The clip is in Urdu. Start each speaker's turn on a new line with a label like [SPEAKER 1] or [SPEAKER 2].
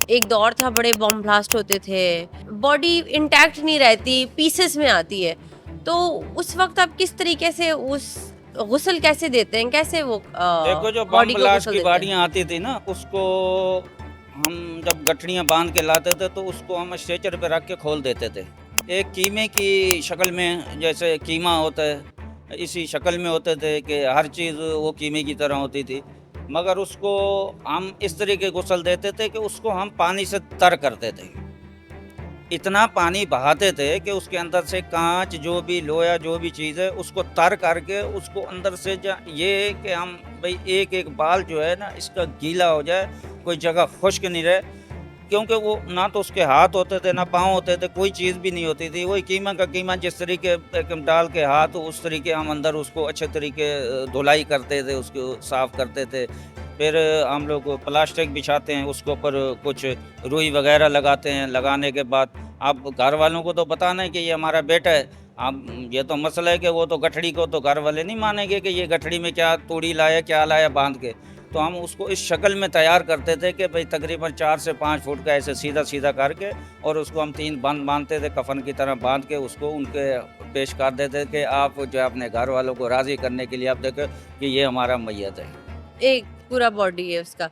[SPEAKER 1] ایک دور تھا بڑے بم بلاسٹ ہوتے تھے، باڈی انٹیکٹ نہیں رہتی، پیسز میں آتی ہے. تو اس وقت آپ کس طریقے سے اس غسل کیسے دیتے ہیں؟ کیسے وہ
[SPEAKER 2] دیکھو جو بم
[SPEAKER 1] باڈی کو
[SPEAKER 2] بلاسٹ
[SPEAKER 1] غسل
[SPEAKER 2] کی
[SPEAKER 1] دیتے ہیں؟
[SPEAKER 2] باڑیاں آتی تھی نا، اس کو ہم جب گٹھڑیاں باندھ کے لاتے تھے تو اس کو ہم اسٹریچر پہ رکھ کے کھول دیتے تھے. ایک کیمے کی شکل میں، جیسے کیما ہوتا ہے اسی شکل میں ہوتے تھے کہ ہر چیز وہ کیمے کی طرح ہوتی تھی. مگر اس کو ہم اس طریقے غسل دیتے تھے کہ اس کو ہم پانی سے تر کرتے تھے. اتنا پانی بہاتے تھے کہ اس کے اندر سے کانچ جو بھی لویا جو بھی چیز ہے اس کو تر کر کے اس کو اندر سے یہ کہ ہم بھئی ایک ایک بال جو ہے نا اس کا گیلا ہو جائے، کوئی جگہ خشک نہیں رہے. کیونکہ وہ نہ تو اس کے ہاتھ ہوتے تھے نہ پاؤں ہوتے تھے، کوئی چیز بھی نہیں ہوتی تھی. وہی قیمہ کا قیمہ جس طریقے ڈال کے ہاتھ اس طریقے ہم اندر اس کو اچھے طریقے دھلائی کرتے تھے، اس کو صاف کرتے تھے. پھر ہم لوگ پلاسٹک بچھاتے ہیں، اس کے اوپر کچھ روئی وغیرہ لگاتے ہیں. لگانے کے بعد اب گھر والوں کو تو بتانا ہے کہ یہ ہمارا بیٹا ہے. اب یہ تو مسئلہ ہے کہ وہ تو گٹھڑی کو تو گھر والے نہیں مانیں گے کہ یہ گٹھڑی میں کیا توڑی لایا کیا لایا باندھ کے. تو ہم اس کو اس شکل میں تیار کرتے تھے کہ بھئی تقریباً 4 سے 5 فٹ کا ایسے سیدھا سیدھا کر کے، اور اس کو ہم 3 بند باندھتے تھے کفن کی طرح باندھ کے اس کو ان کے پیش کر دیتے کہ آپ جو اپنے گھر والوں کو راضی کرنے کے لیے آپ دیکھیں کہ یہ ہمارا میت ہے.
[SPEAKER 1] ایک پورا باڈی ہے اس کا.